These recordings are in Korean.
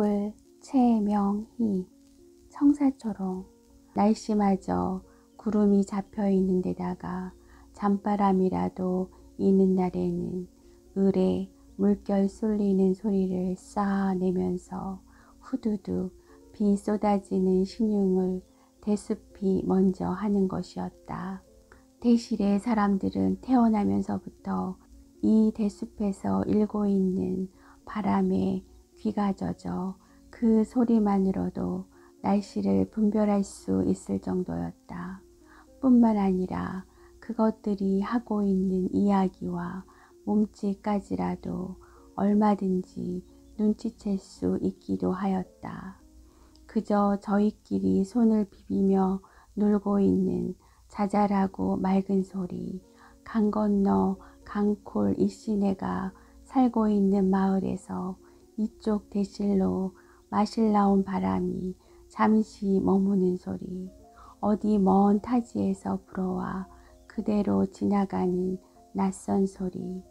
커플 최명희. 청사초롱. 날씨마저 구름이 잡혀있는 데다가 잠바람이라도 있는 날에는 을에 물결 쏠리는 소리를 쌓아내면서 후두둑 비 쏟아지는 신용을 대숲이 먼저 하는 것이었다. 대실의 사람들은 태어나면서부터 이 대숲에서 일고 있는 바람에 귀가 젖어 그 소리만으로도 날씨를 분별할 수 있을 정도였다. 뿐만 아니라 그것들이 하고 있는 이야기와 몸짓까지라도 얼마든지 눈치챌 수 있기도 하였다. 그저 저희끼리 손을 비비며 놀고 있는 자잘하고 맑은 소리, 강 건너 강콜 이씨네가 살고 있는 마을에서 이쪽 대실로 마실 나온 바람이 잠시 머무는 소리, 어디 먼 타지에서 불어와 그대로 지나가는 낯선 소리,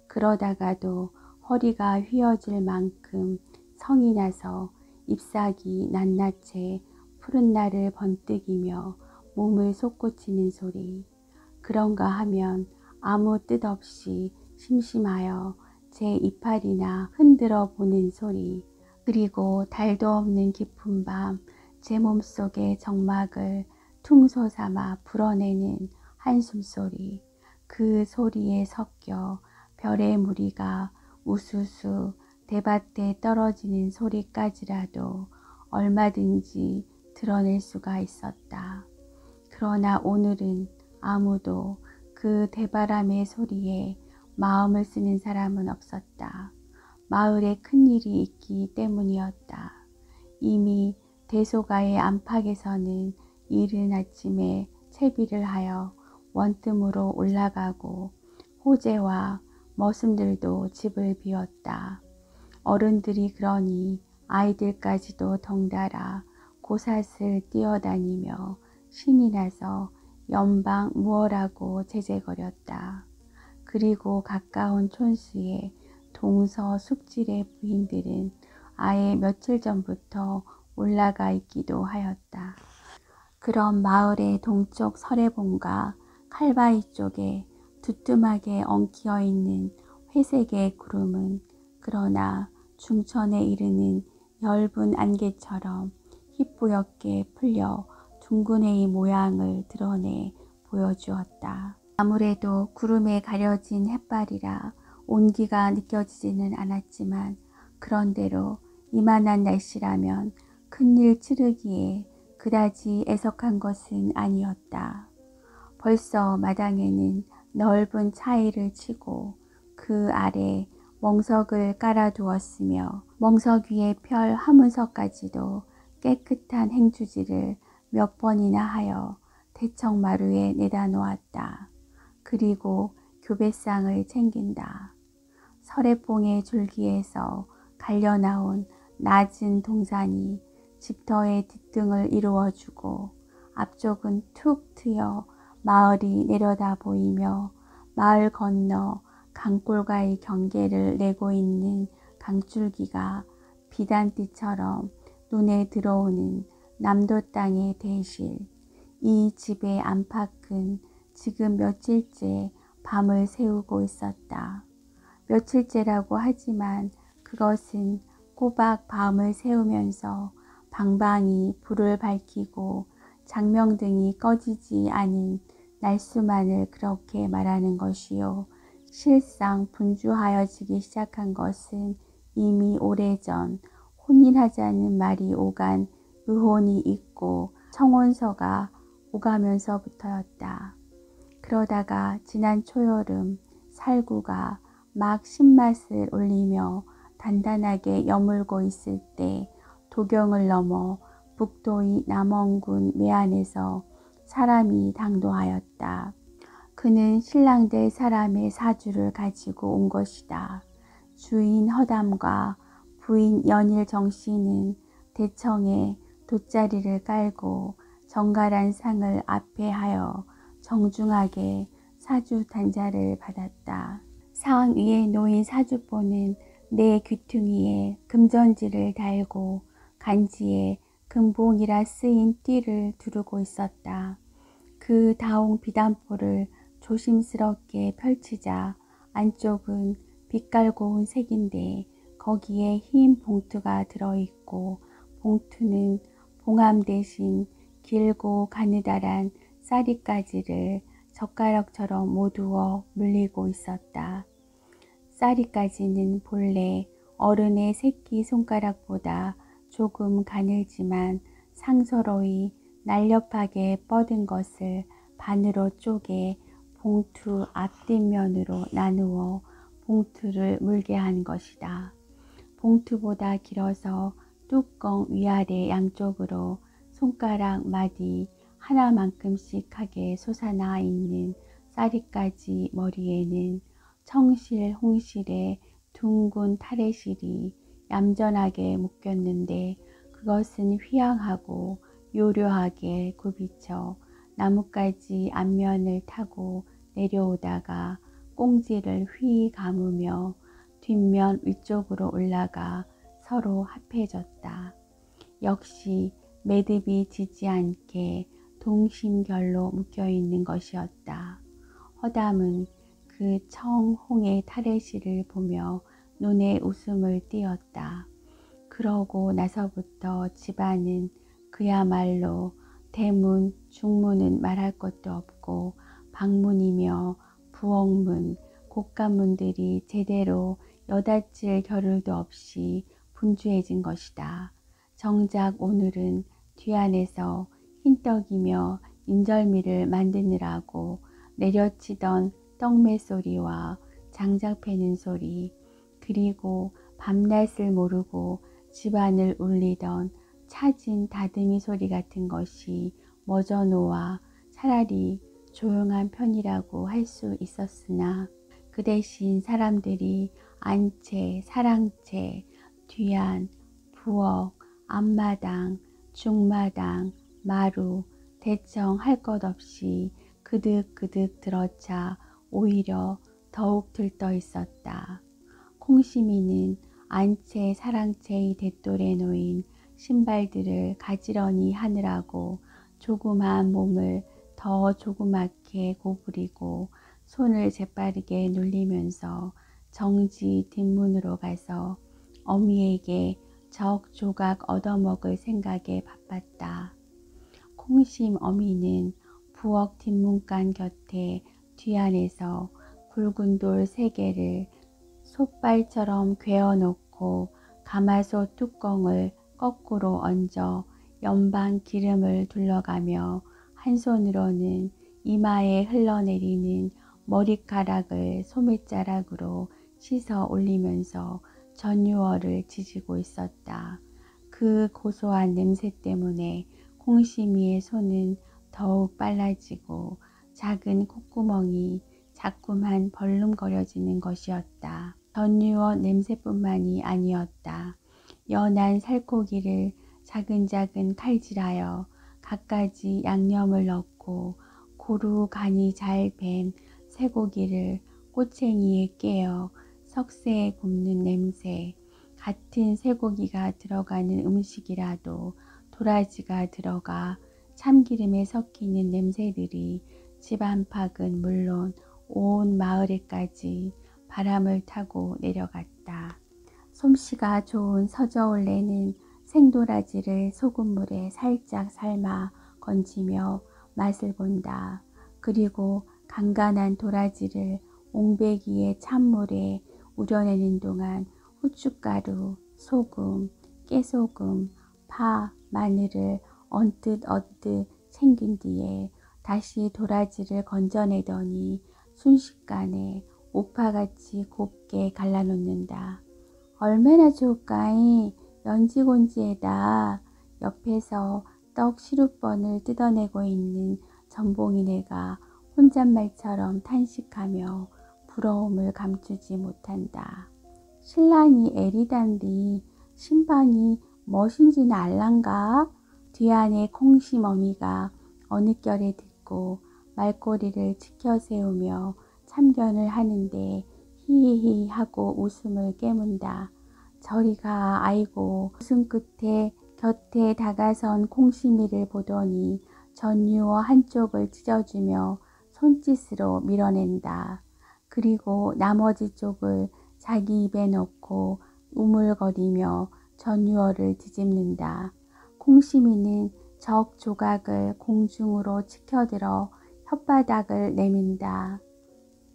그러다가도 허리가 휘어질 만큼 성이 나서 잎사귀 낱낱이 푸른 날을 번뜩이며 몸을 솟구치는 소리, 그런가 하면 아무 뜻 없이 심심하여 제 이파리나 흔들어 보는 소리, 그리고 달도 없는 깊은 밤 제 몸속의 정막을 퉁소 삼아 불어내는 한숨소리, 그 소리에 섞여 별의 무리가 우수수 대밭에 떨어지는 소리까지라도 얼마든지 드러낼 수가 있었다. 그러나 오늘은 아무도 그 대바람의 소리에 마음을 쓰는 사람은 없었다. 마을에 큰일이 있기 때문이었다. 이미 대소가의 안팎에서는 이른 아침에 채비를 하여 원뜸으로 올라가고 호재와 머슴들도 집을 비웠다. 어른들이 그러니 아이들까지도 덩달아 고삿을 뛰어다니며 신이 나서 연방 무어라고 제재거렸다. 그리고 가까운 촌수의 동서 숙질의 부인들은 아예 며칠 전부터 올라가 있기도 하였다. 그런 마을의 동쪽 설해봉과 칼바위 쪽에 두툼하게 엉키어 있는 회색의 구름은 그러나 중천에 이르는 엷은 안개처럼 희뿌옇게 풀려 둥근해의 모양을 드러내 보여주었다. 아무래도 구름에 가려진 햇발이라 온기가 느껴지지는 않았지만 그런대로 이만한 날씨라면 큰일 치르기에 그다지 애석한 것은 아니었다. 벌써 마당에는 넓은 차이를 치고 그 아래 멍석을 깔아두었으며 멍석 위에 펼 화문석까지도 깨끗한 행주지를 몇 번이나 하여 대청마루에 내다 놓았다. 그리고 교배상을 챙긴다. 설해봉의 줄기에서 갈려나온 낮은 동산이 집터의 뒷등을 이루어주고 앞쪽은 툭 트여 마을이 내려다 보이며 마을 건너 강골과의 경계를 내고 있는 강줄기가 비단띠처럼 눈에 들어오는 남도 땅의 대실, 이 집의 안팎은 지금 며칠째 밤을 새우고 있었다. 며칠째라고 하지만 그것은 꼬박 밤을 새우면서 방방이 불을 밝히고 장명등이 꺼지지 않은 날수만을 그렇게 말하는 것이요. 실상 분주하여지기 시작한 것은 이미 오래전 혼인하자는 말이 오간 의혼이 있고 청혼서가 오가면서부터였다. 그러다가 지난 초여름 살구가 막 신맛을 올리며 단단하게 여물고 있을 때 도경을 넘어 북도의 남원군 매안에서 사람이 당도하였다. 그는 신랑 될 사람의 사주를 가지고 온 것이다. 주인 허담과 부인 연일 정씨는 대청에 돗자리를 깔고 정갈한 상을 앞에 하여 정중하게 사주 단자를 받았다. 상 위에 놓인 사주보는 내 귀퉁이에 금전지를 달고 간지에 금봉이라 쓰인 띠를 두르고 있었다. 그 다홍 비단포를 조심스럽게 펼치자 안쪽은 빛깔 고운 색인데 거기에 흰 봉투가 들어있고 봉투는 봉암 대신 길고 가느다란 쌀이가지를 젓가락처럼 모두어 물리고 있었다. 쌀이가지는 본래 어른의 새끼 손가락보다 조금 가늘지만 상서로이 날렵하게 뻗은 것을 반으로 쪼개 봉투 앞뒷면으로 나누어 봉투를 물게 한 것이다. 봉투보다 길어서 뚜껑 위아래 양쪽으로 손가락 마디 하나만큼씩 하게 솟아나 있는 쌀이가지 머리에는 청실 홍실의 둥근 타래실이 얌전하게 묶였는데 그것은 휘황하고 요려하게 굽이쳐 나뭇가지 앞면을 타고 내려오다가 꽁지를 휘 감으며 뒷면 위쪽으로 올라가 서로 합해졌다. 역시 매듭이 지지 않게 동심결로 묶여있는 것이었다. 허담은 그 청홍의 타래실을 보며 눈에 웃음을 띄었다. 그러고 나서부터 집안은 그야말로 대문, 중문은 말할 것도 없고 방문이며 부엌문, 곳간문들이 제대로 여닫질 겨를도 없이 분주해진 것이다. 정작 오늘은 뒤안에서 흰떡이며 인절미를 만드느라고 내려치던 떡매 소리와 장작 패는 소리, 그리고 밤낮을 모르고 집안을 울리던 차진 다듬이 소리 같은 것이 멎어 놓아 차라리 조용한 편이라고 할 수 있었으나 그 대신 사람들이 안채, 사랑채, 뒤안, 부엌, 앞마당, 중마당, 마루, 대청 할 것 없이 그득그득 들어차 오히려 더욱 들떠 있었다. 콩심이는 안채, 사랑채의 댓돌에 놓인 신발들을 가지런히 하느라고 조그마한 몸을 더 조그맣게 고부리고 손을 재빠르게 눌리면서 정지 뒷문으로 가서 어미에게 적 조각 얻어먹을 생각에 바빴다. 콩심 어미는 부엌 뒷문간 곁에 뒤안에서 굵은 돌 3개를 솥발처럼 괴어놓고 가마솥 뚜껑을 거꾸로 얹어 연방 기름을 둘러가며 한 손으로는 이마에 흘러내리는 머리카락을 소매자락으로 씻어 올리면서 전유어를 지지고 있었다. 그 고소한 냄새 때문에 콩심이의 손은 더욱 빨라지고 작은 콧구멍이 자꾸만 벌름거려지는 것이었다. 전유어 냄새뿐만이 아니었다. 연한 살코기를 작은 칼질하여 갖가지 양념을 넣고 고루 간이 잘 밴 쇠고기를 꼬챙이에 깨어 석쇠에 굽는 냄새, 같은 쇠고기가 들어가는 음식이라도 도라지가 들어가 참기름에 섞이는 냄새들이 집 안팎은 물론 온 마을에까지 바람을 타고 내려갔다. 솜씨가 좋은 서저올레는 생도라지를 소금물에 살짝 삶아 건지며 맛을 본다. 그리고 간간한 도라지를 옹배기의 찬물에 우려내는 동안 후춧가루, 소금, 깨소금, 파, 마늘을 언뜻 챙긴 뒤에 다시 도라지를 건져내더니 순식간에 옥파같이 곱게 갈라놓는다. 얼마나 좋을까이 연지곤지에다. 옆에서 떡 시루번을 뜯어내고 있는 전봉이네가 혼잣말처럼 탄식하며 부러움을 감추지 못한다. 신랑이 애리단디 신방이 멋인지는 알란가? 뒤안에 콩심어미가 어느 결에 듣고 말꼬리를 치켜 세우며 참견을 하는데 히히히 하고 웃음을 깨문다. 저리가. 아이고. 웃음 끝에 곁에 다가선 콩심이를 보더니 전유어 한쪽을 찢어주며 손짓으로 밀어낸다. 그리고 나머지 쪽을 자기 입에 넣고 우물거리며 전유어를 뒤집는다. 콩심이는 적 조각을 공중으로 치켜들어 혓바닥을 내민다.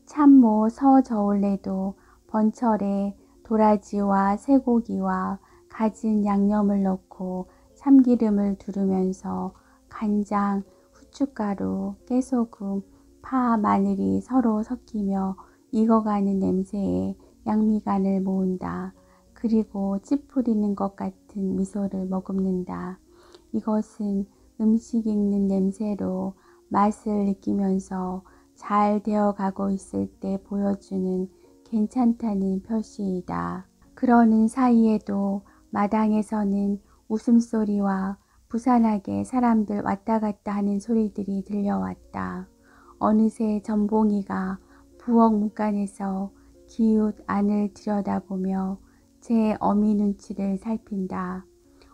참모 서저울래도 번철에 도라지와 쇠고기와 갖은 양념을 넣고 참기름을 두르면서 간장, 후춧가루, 깨소금, 파, 마늘이 서로 섞이며 익어가는 냄새에 양미간을 모은다. 그리고 찌푸리는 것 같은 미소를 머금는다. 이것은 음식 익는 냄새로 맛을 느끼면서 잘 되어가고 있을 때 보여주는 괜찮다는 표시이다. 그러는 사이에도 마당에서는 웃음소리와 부산하게 사람들 왔다 갔다 하는 소리들이 들려왔다. 어느새 전봉이가 부엌 문간에서 기웃 안을 들여다보며 제 어미 눈치를 살핀다.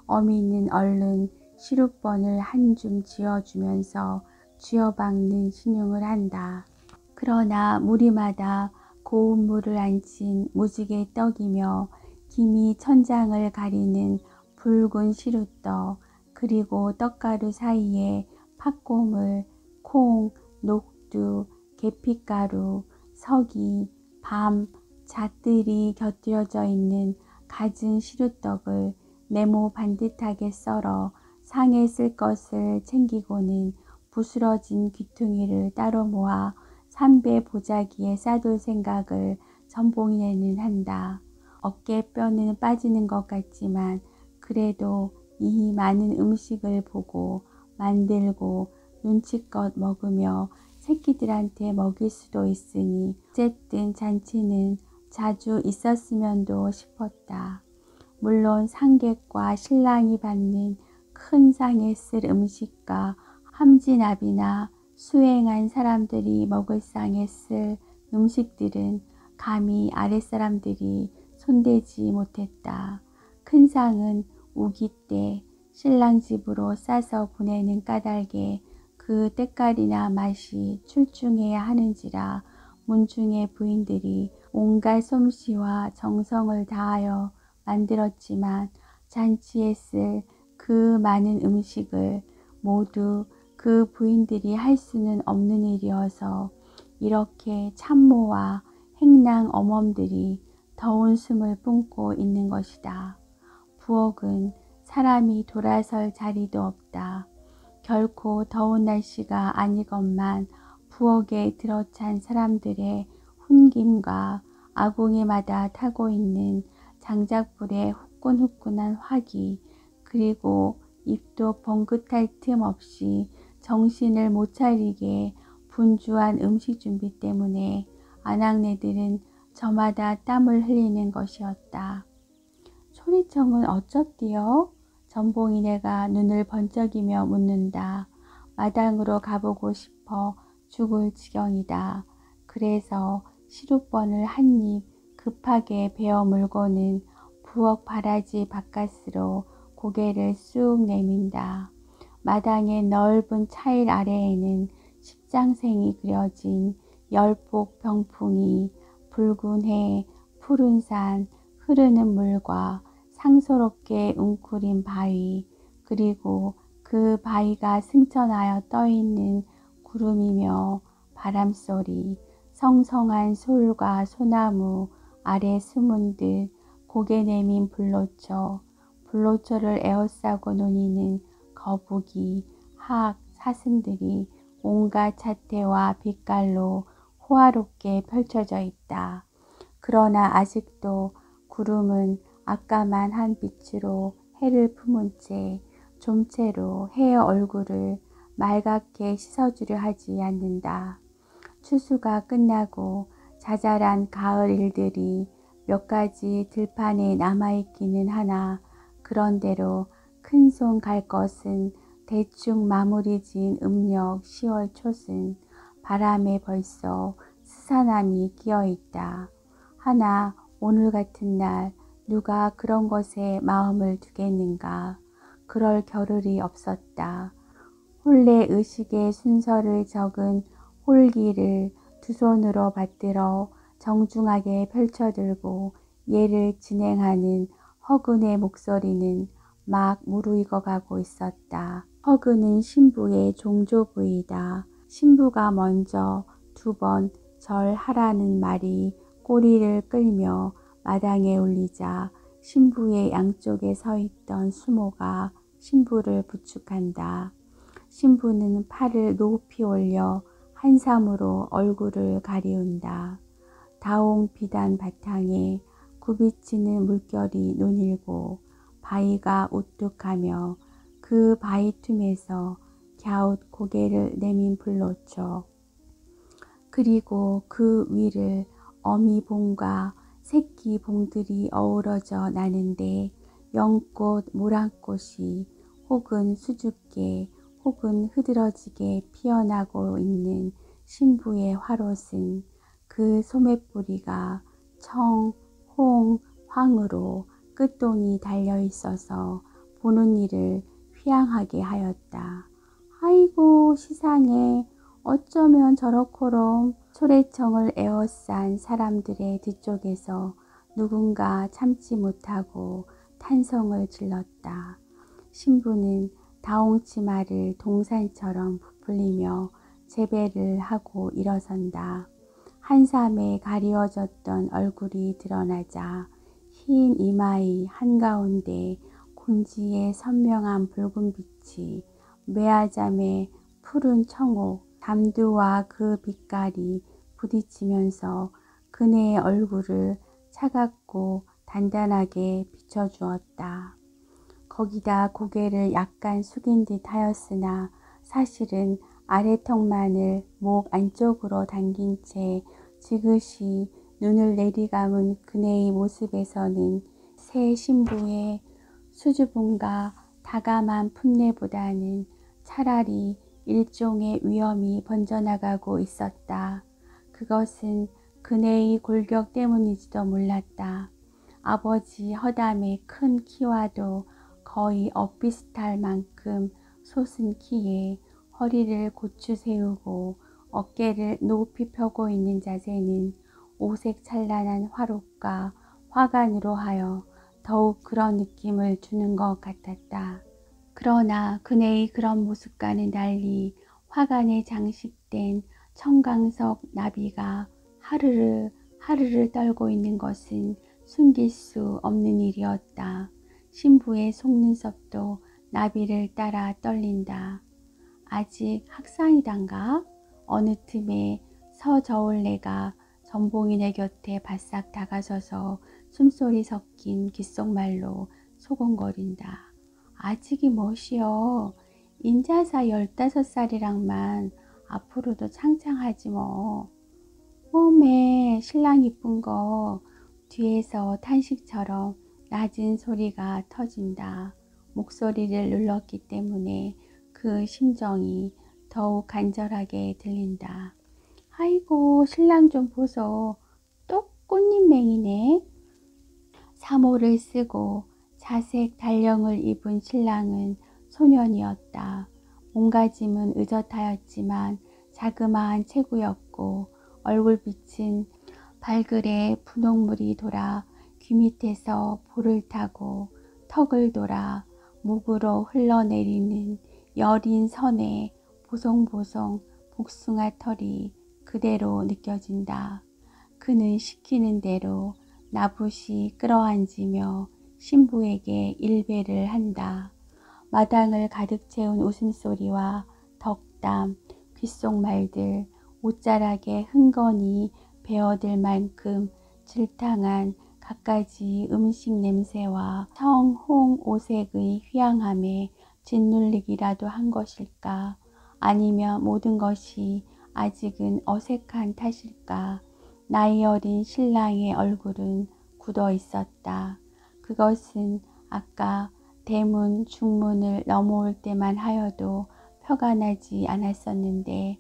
어미는 얼른 시룻번을 한 줌 쥐어주면서 쥐어박는 신용을 한다. 그러나 무리마다 고운 물을 안친 무지개 떡이며 김이 천장을 가리는 붉은 시루떡, 그리고 떡가루 사이에 팥고물, 콩, 녹두, 계피가루, 석이, 밤, 잣들이 곁들여져 있는 갖은 시루떡을 네모 반듯하게 썰어 상에 쓸 것을 챙기고는 부스러진 귀퉁이를 따로 모아 삼배 보자기에 싸둘 생각을 전봉이네는 한다. 어깨뼈는 빠지는 것 같지만 그래도 이 많은 음식을 보고 만들고 눈치껏 먹으며 새끼들한테 먹일 수도 있으니 어쨌든 잔치는 자주 있었으면도 싶었다. 물론 상객과 신랑이 받는 큰 상에 쓸 음식과 함진압이나 수행한 사람들이 먹을 상에 쓸 음식들은 감히 아랫사람들이 손대지 못했다. 큰 상은 우기 때 신랑 집으로 싸서 보내는 까닭에 그 때깔이나 맛이 출중해야 하는지라 문중의 부인들이 온갖 솜씨와 정성을 다하여 만들었지만 잔치에 쓸 그 많은 음식을 모두 그 부인들이 할 수는 없는 일이어서 이렇게 참모와 행랑 어멈들이 더운 숨을 뿜고 있는 것이다. 부엌은 사람이 돌아설 자리도 없다. 결코 더운 날씨가 아니건만 부엌에 들어찬 사람들의 훈김과 아궁이마다 타고 있는 장작불의 후끈후끈한 화기, 그리고 입도 번긋할 틈 없이 정신을 못 차리게 분주한 음식 준비 때문에 아낙네들은 저마다 땀을 흘리는 것이었다. 소리청은 어쩌디요? 전봉이네가 눈을 번쩍이며 묻는다. 마당으로 가보고 싶어 죽을 지경이다. 그래서 시룻번을 한 입 급하게 베어 물고는 부엌 바라지 바깥으로 고개를 쑥 내민다. 마당의 넓은 차일 아래에는 십장생이 그려진 열폭 병풍이, 붉은 해, 푸른 산, 흐르는 물과 상소롭게 웅크린 바위, 그리고 그 바위가 승천하여 떠있는 구름이며 바람소리, 성성한 솔과 소나무 아래 숨은 듯 고개 내민 불로초, 불로초를 에워싸고 노니는 거북이, 학, 사슴들이 온갖 자태와 빛깔로 호화롭게 펼쳐져 있다. 그러나 아직도 구름은 아까만 한 빛으로 해를 품은 채 좀채로 해의 얼굴을 맑게 씻어주려 하지 않는다. 추수가 끝나고 자잘한 가을 일들이 몇 가지 들판에 남아있기는 하나 그런대로 큰손 갈 것은 대충 마무리 지은 음력 10월 초순 바람에 벌써 스산함이 끼어있다. 하나 오늘 같은 날 누가 그런 것에 마음을 두겠는가. 그럴 겨를이 없었다. 혼례 의식의 순서를 적은 홀기를 두 손으로 받들어 정중하게 펼쳐들고 예를 진행하는 허근의 목소리는 막 무르익어가고 있었다. 허근은 신부의 종조부이다. 신부가 먼저 두 번 절하라는 말이 꼬리를 끌며 마당에 울리자 신부의 양쪽에 서 있던 수모가 신부를 부축한다. 신부는 팔을 높이 올려 한삼으로 얼굴을 가리운다. 다홍 비단 바탕에 굽이치는 물결이 논일고 바위가 우뚝하며 그 바위 틈에서 갸웃 고개를 내민 불로초 그리고 그 위를 어미봉과 새끼봉들이 어우러져 나는데 연꽃 모란꽃이 혹은 수줍게 혹은 흐드러지게 피어나고 있는 신부의 화롯은 그 소매뿌리가 청, 홍, 황으로 끝동이 달려 있어서 보는 이를 휘양하게 하였다. 아이고 시상에 어쩌면 저렇고럼. 소래청을 에워싼 사람들의 뒤쪽에서 누군가 참지 못하고 탄성을 질렀다. 신부는 다홍치마를 동산처럼 부풀리며 제배를 하고 일어선다. 한삼에 가리워졌던 얼굴이 드러나자 흰 이마의 한가운데 곤지의 선명한 붉은 빛이 매아잠의 푸른 청옥 담두와 그 빛깔이 부딪히면서 그네의 얼굴을 차갑고 단단하게 비춰주었다. 거기다 고개를 약간 숙인 듯 하였으나 사실은 아래턱만을 목 안쪽으로 당긴 채 지그시 눈을 내리감은 그네의 모습에서는 새 신부의 수줍음과 다감한 품내보다는 차라리 일종의 위험이 번져나가고 있었다. 그것은 그네의 골격 때문인지도 몰랐다. 아버지 허담의 큰 키와도 거의 엇비슷할 만큼 솟은 키에 허리를 고추 세우고 어깨를 높이 펴고 있는 자세는 오색 찬란한 화롯과 화관으로 하여 더욱 그런 느낌을 주는 것 같았다. 그러나 그네의 그런 모습과는 달리 화관에 장식된 청강석 나비가 하르르 하르르 떨고 있는 것은 숨길 수 없는 일이었다. 신부의 속눈썹도 나비를 따라 떨린다. 아직 학상이단가? 어느 틈에 서저울래가 전봉이네 곁에 바싹 다가서서 숨소리 섞인 귓속말로 소곤거린다. 아직이 뭐시여. 인자사 15살이랑만 앞으로도 창창하지 뭐. 몸에 신랑 이쁜 거. 뒤에서 탄식처럼 낮은 소리가 터진다. 목소리를 눌렀기 때문에 그 심정이 더욱 간절하게 들린다. 아이고 신랑 좀 보소. 또 꽃잎맹이네. 사모를 쓰고 자색 달령을 입은 신랑은 소년이었다. 몸가짐은 의젓하였지만 자그마한 체구였고 얼굴빛은 발글에 분홍물이 돌아 귀 밑에서 볼을 타고 턱을 돌아 목으로 흘러내리는 여린 선의 보송보송 복숭아 털이 그대로 느껴진다. 그는 시키는 대로 나붓이 끌어안으며 신부에게 일배를 한다. 마당을 가득 채운 웃음소리와 덕담, 귓속말들, 옷자락에 흥건히 베어들 만큼 질탕한 갖가지 음식 냄새와 청, 홍, 오색의 휘황함에 짓눌리기라도 한 것일까? 아니면 모든 것이 아직은 어색한 탓일까? 나이 어린 신랑의 얼굴은 굳어 있었다. 그것은 아까 대문, 중문을 넘어올 때만 하여도 표가 나지 않았었는데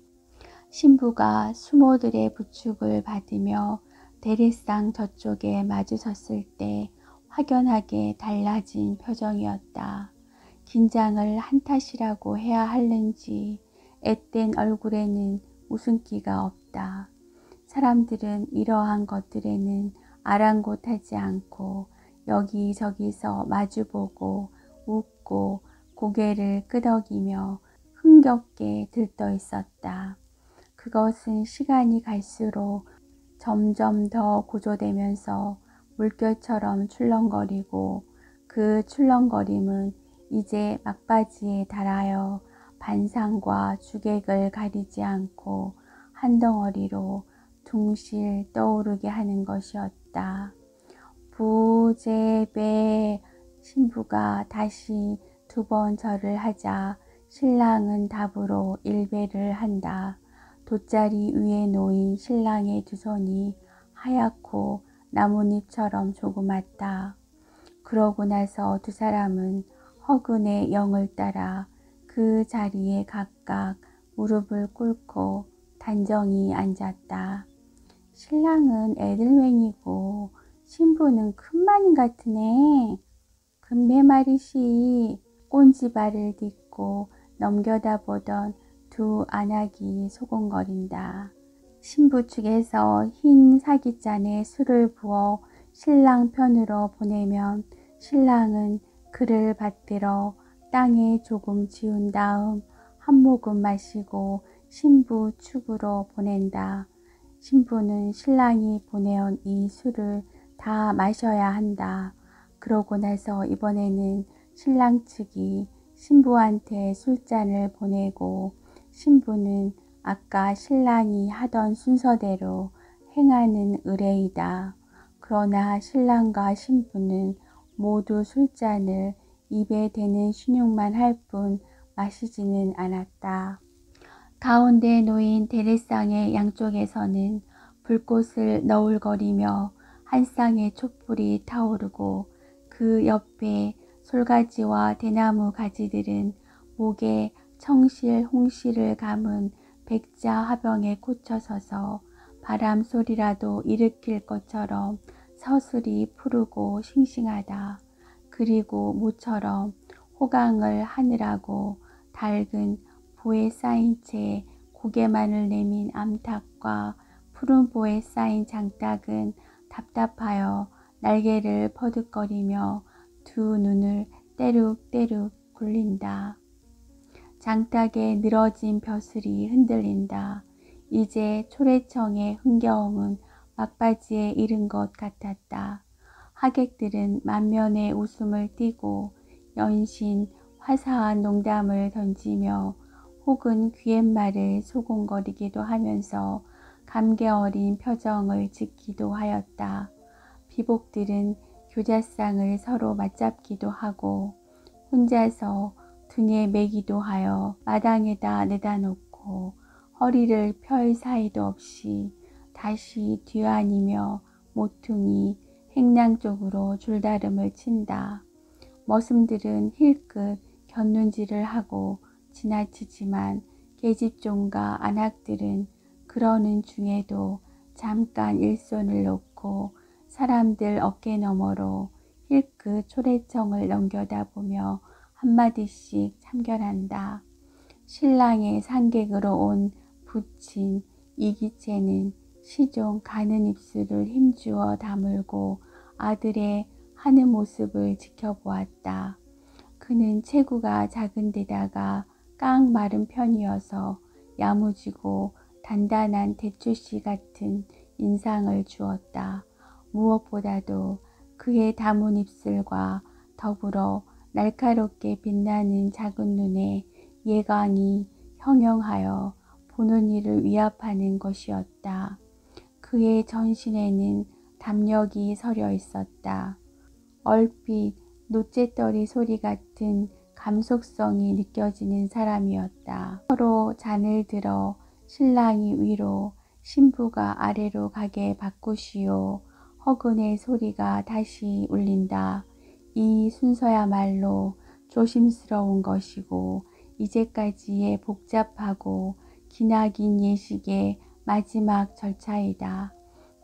신부가 수모들의 부축을 받으며 대리상 저쪽에 마주섰을 때 확연하게 달라진 표정이었다. 긴장을 한 탓이라고 해야 할는지 앳된 얼굴에는 웃음기가 없다. 사람들은 이러한 것들에는 아랑곳하지 않고 여기저기서 마주보고 웃고 고개를 끄덕이며 흥겹게 들떠 있었다. 그것은 시간이 갈수록 점점 더 고조되면서 물결처럼 출렁거리고 그 출렁거림은 이제 막바지에 달하여 반상과 주객을 가리지 않고 한 덩어리로 둥실 떠오르게 하는 것이었다. 부제배. 신부가 다시 2번 절을 하자 신랑은 답으로 1배를 한다. 돗자리 위에 놓인 신랑의 2손이 하얗고 나뭇잎처럼 조그맣다. 그러고 나서 2 사람은 허근의 영을 따라 그 자리에 각각 무릎을 꿇고 단정히 앉았다. 신랑은 애들맹이고 신부는 큰 마님 같으네. 금배 말이시. 꼰지발을 딛고 넘겨다 보던 2 안악이 소곤거린다. 신부 측에서 흰 사기잔에 술을 부어 신랑 편으로 보내면 신랑은 그를 받들어 땅에 조금 지운 다음 한 모금 마시고 신부 측으로 보낸다. 신부는 신랑이 보내온 이 술을 다 마셔야 한다. 그러고 나서 이번에는 신랑 측이 신부한테 술잔을 보내고 신부는 아까 신랑이 하던 순서대로 행하는 의례이다. 그러나 신랑과 신부는 모두 술잔을 입에 대는 신용만 할 뿐 마시지는 않았다. 가운데 놓인 대리상의 양쪽에서는 불꽃을 너울거리며 한 쌍의 촛불이 타오르고 그 옆에 솔가지와 대나무 가지들은 목에 청실 홍시를 감은 백자 화병에 꽂혀서서 바람 소리라도 일으킬 것처럼 서슬이 푸르고 싱싱하다. 그리고 모처럼 호강을 하느라고 달근 보에 쌓인 채 고개만을 내민 암탉과 푸른 보에 쌓인 장닭은 답답하여 날개를 퍼득거리며 2 눈을 떼룩떼룩 굴린다. 장닭의 늘어진 벼슬이 흔들린다. 이제 초래청의 흥겨움은 막바지에 이른 것 같았다. 하객들은 만면에 웃음을 띠고 연신 화사한 농담을 던지며 혹은 귀갯말을 소곤거리기도 하면서 감개 어린 표정을 짓기도 하였다. 비복들은 교자상을 서로 맞잡기도 하고 혼자서 등에 매기도 하여 마당에다 내다 놓고 허리를 펼 사이도 없이 다시 뒤아니며 모퉁이 행랑 쪽으로 줄다름을 친다. 머슴들은 힐끗 곁눈질을 하고 지나치지만 계집종과 안악들은 그러는 중에도 잠깐 일손을 놓고 사람들 어깨 너머로 힐끗 초래청을 넘겨다보며 한마디씩 참견한다. 신랑의 상객으로 온 부친 이기채는 시종 가는 입술을 힘주어 다물고 아들의 하는 모습을 지켜보았다. 그는 체구가 작은 데다가 깡 마른 편이어서 야무지고 단단한 대추씨 같은 인상을 주었다. 무엇보다도 그의 다문 입술과 더불어 날카롭게 빛나는 작은 눈에 예광이 형형하여 보는 이를 위압하는 것이었다. 그의 전신에는 담력이 서려 있었다. 얼핏 노재떨이 소리 같은 감속성이 느껴지는 사람이었다. 서로 잔을 들어 신랑이 위로 신부가 아래로 가게 바꾸시오. 허근의 소리가 다시 울린다. 이 순서야말로 조심스러운 것이고 이제까지의 복잡하고 기나긴 예식의 마지막 절차이다.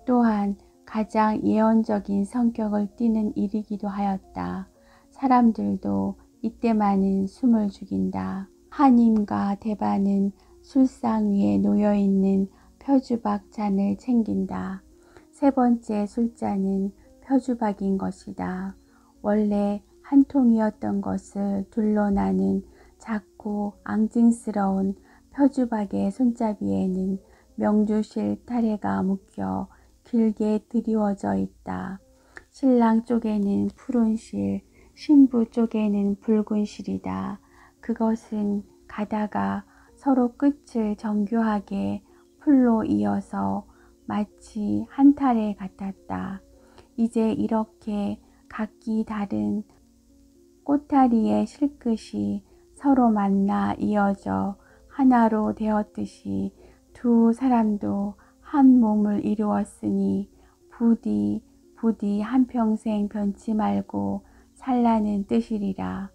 또한 가장 예언적인 성격을 띠는 일이기도 하였다. 사람들도 이때만은 숨을 죽인다. 하님과 대반은 술상 위에 놓여있는 표주박 잔을 챙긴다. 세 번째 술잔은 표주박인 것이다. 원래 한 통이었던 것을 둘러나는 작고 앙증스러운 표주박의 손잡이에는 명주실 타래가 묶여 길게 드리워져 있다. 신랑 쪽에는 푸른 실, 신부 쪽에는 붉은 실이다. 그것은 가다가 서로 끝을 정교하게 풀로 이어서 마치 한 타래 같았다. 이제 이렇게 각기 다른 꼬타리의 실끝이 서로 만나 이어져 하나로 되었듯이 두 사람도 한 몸을 이루었으니 부디 한평생 변치 말고 살라는 뜻이리라.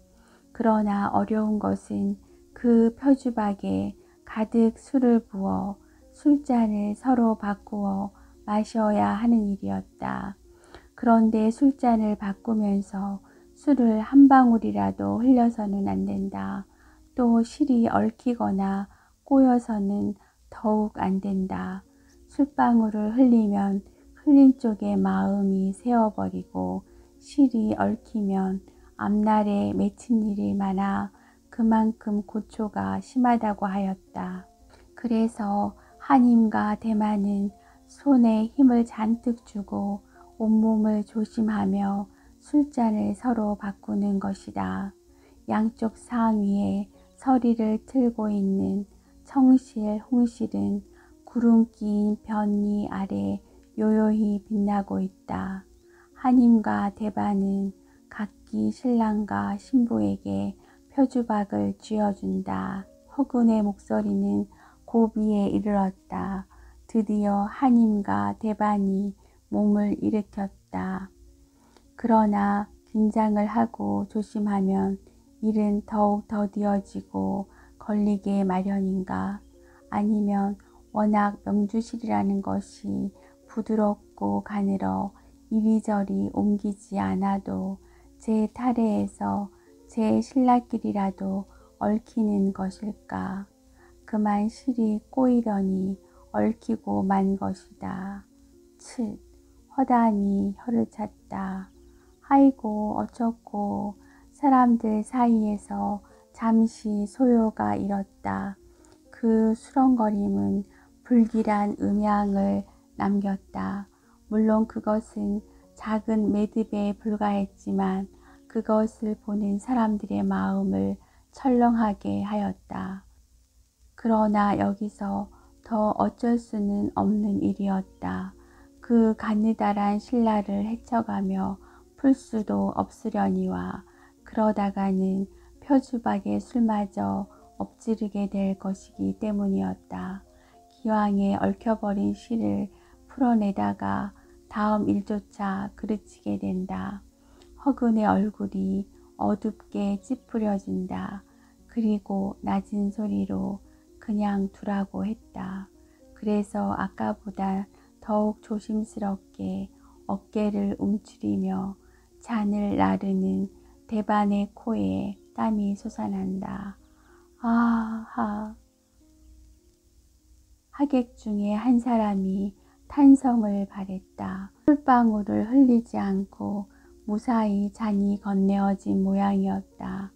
그러나 어려운 것은 그 표주박에 가득 술을 부어 술잔을 서로 바꾸어 마셔야 하는 일이었다. 그런데 술잔을 바꾸면서 술을 한 방울이라도 흘려서는 안 된다. 또 실이 얽히거나 꼬여서는 더욱 안 된다. 술방울을 흘리면 흘린 쪽에 마음이 새어버리고 실이 얽히면 앞날에 맺힌 일이 많아 그만큼 고초가 심하다고 하였다. 그래서 하님과 대만은 손에 힘을 잔뜩 주고 온몸을 조심하며 술잔을 서로 바꾸는 것이다. 양쪽 상위에 서리를 틀고 있는 청실, 홍실은 구름 낀 변리 아래 요요히 빛나고 있다. 하님과 대반은 각기 신랑과 신부에게 표주박을 쥐어준다. 허군의 목소리는 고비에 이르렀다. 드디어 하님과 대반이 몸을 일으켰다. 그러나 긴장을 하고 조심하면 일은 더욱 더디어지고 걸리게 마련인가? 아니면 워낙 명주실이라는 것이 부드럽고 가늘어 이리저리 옮기지 않아도 제 타래에서 제 신라길이라도 얽히는 것일까? 그만 실이 꼬이려니 얽히고 만 것이다. 허다히 혀를 찼다. 아이고 어쩌고. 사람들 사이에서 잠시 소요가 일었다. 그 수렁거림은 불길한 음향을 남겼다. 물론 그것은 작은 매듭에 불과했지만 그것을 보는 사람들의 마음을 철렁하게 하였다. 그러나 여기서 더 어쩔 수는 없는 일이었다. 그 가느다란 신라를 헤쳐가며 풀 수도 없으려니와 그러다가는 표주박의 술마저 엎지르게 될 것이기 때문이었다. 기왕에 얽혀버린 실을 풀어내다가 다음 일조차 그르치게 된다. 허근의 얼굴이 어둡게 찌푸려진다. 그리고 낮은 소리로 그냥 두라고 했다. 그래서 아까보다 더욱 조심스럽게 어깨를 움츠리며 잔을 나르는 대반의 코에 땀이 솟아난다. 아하. 하객 중에 한 사람이 탄성을 발했다. 술방울을 흘리지 않고 무사히 잔이 건네어진 모양이었다.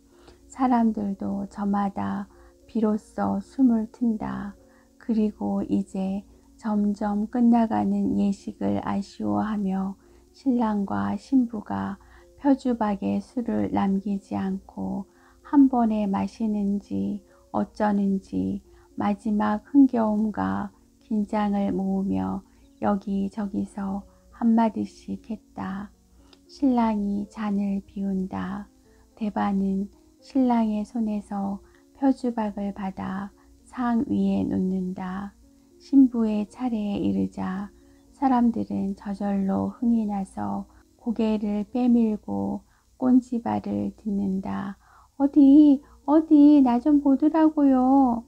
사람들도 저마다 비로소 숨을 튼다. 그리고 이제 점점 끝나가는 예식을 아쉬워하며 신랑과 신부가 표주박에 술을 남기지 않고 한 번에 마시는지 어쩌는지 마지막 흥겨움과 긴장을 모으며 여기저기서 한마디씩 했다. 신랑이 잔을 비운다. 대반은 신랑의 손에서 표주박을 받아 상 위에 놓는다. 신부의 차례에 이르자 사람들은 저절로 흥이 나서 고개를 빼밀고 꼰지발을 듣는다. 어디 나 좀 보더라고요.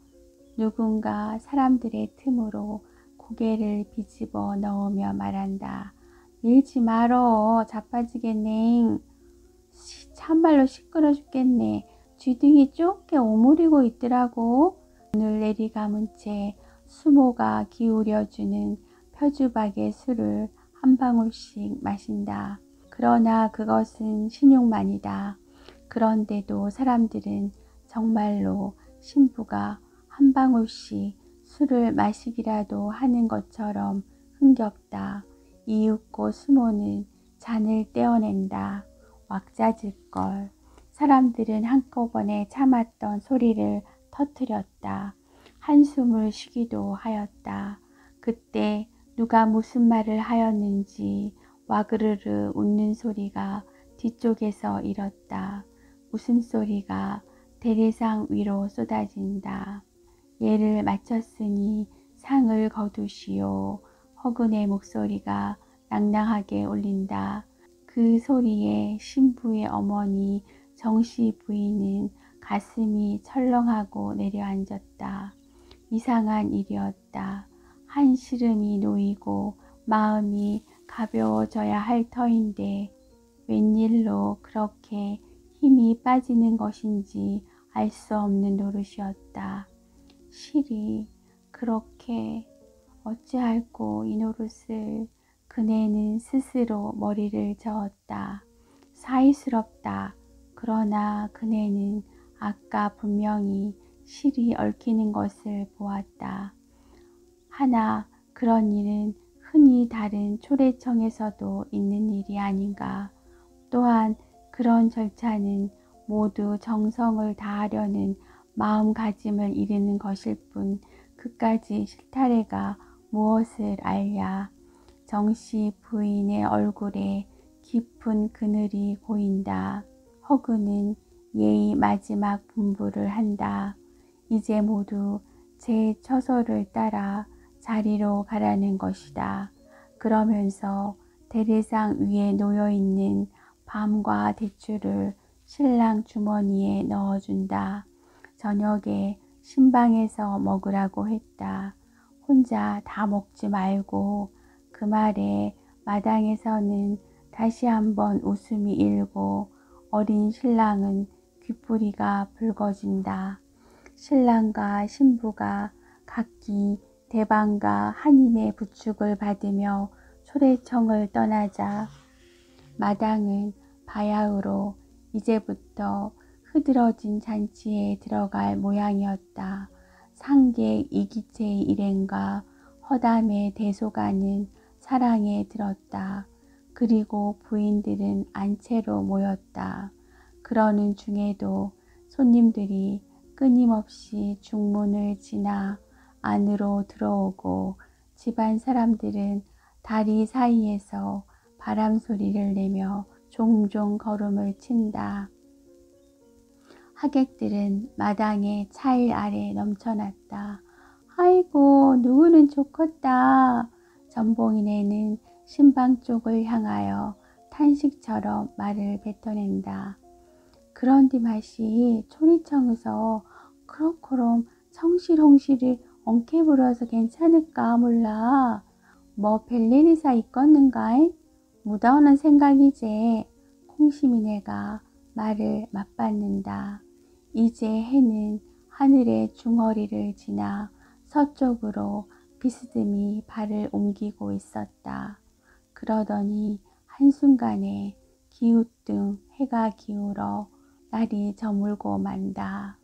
누군가 사람들의 틈으로 고개를 비집어 넣으며 말한다. 밀지 말어. 자빠지겠네. 참말로 시끄러 죽겠네. 쥐등이 좁게 오므리고 있더라고. 눈을 내리감은 채 수모가 기울여주는 표주박의 술을 한 방울씩 마신다. 그러나 그것은 신용만이다. 그런데도 사람들은 정말로 신부가 한 방울씩 술을 마시기라도 하는 것처럼 흥겹다. 이윽고 수모는 잔을 떼어낸다. 왁자질걸. 사람들은 한꺼번에 참았던 소리를 터뜨렸다. 한숨을 쉬기도 하였다. 그때 누가 무슨 말을 하였는지 와그르르 웃는 소리가 뒤쪽에서 일었다. 웃음소리가 대리상 위로 쏟아진다. 예를 마쳤으니 상을 거두시오. 허근의 목소리가 낭낭하게 울린다. 그 소리에 신부의 어머니 정씨 부인은 가슴이 철렁하고 내려앉았다. 이상한 일이었다. 한시름이 놓이고 마음이 가벼워져야 할 터인데 웬일로 그렇게 힘이 빠지는 것인지 알 수 없는 노릇이었다. 실이 그렇게 어찌할꼬 이 노릇을. 그네는 스스로 머리를 저었다. 사이스럽다. 그러나 그네는 아까 분명히 실이 얽히는 것을 보았다. 하나 그런 일은 흔히 다른 초래청에서도 있는 일이 아닌가. 또한 그런 절차는 모두 정성을 다하려는 마음가짐을 이르는 것일 뿐 그까지 실타래가 무엇을 알랴. 정씨 부인의 얼굴에 깊은 그늘이 고인다. 허그는 예의 마지막 분부를 한다. 이제 모두 제 처소를 따라 자리로 가라는 것이다. 그러면서 대리상 위에 놓여있는 밤과 대추를 신랑 주머니에 넣어준다. 저녁에 신방에서 먹으라고 했다. 혼자 다 먹지 말고. 그 말에 마당에서는 다시 한번 웃음이 일고 어린 신랑은 귓부리가 붉어진다. 신랑과 신부가 각기 대방과 한임의 부축을 받으며 초래청을 떠나자 마당은 바야흐로 이제부터 흐드러진 잔치에 들어갈 모양이었다. 상객 이기체의 일행과 허담의 대소가는 사랑에 들었다. 그리고 부인들은 안채로 모였다. 그러는 중에도 손님들이 끊임없이 중문을 지나 안으로 들어오고 집안 사람들은 다리 사이에서 바람 소리를 내며 종종 걸음을 친다. 하객들은 마당의 차일 아래 넘쳐났다. 아이고 누구는 좋겠다. 전봉이네는 신방 쪽을 향하여 탄식처럼 말을 뱉어낸다. 그런데 맛이 초리청에서 그럭그럼 성실홍실을 엉켜 부려서 괜찮을까 몰라. 뭐 별일이사 있겠는가잉? 무다오는 생각이제. 콩시민애가 말을 맞받는다. 이제 해는 하늘의 중허리를 지나 서쪽으로 비스듬히 발을 옮기고 있었다. 그러더니 한순간에 기우뚱 해가 기울어 날이 저물고 만다.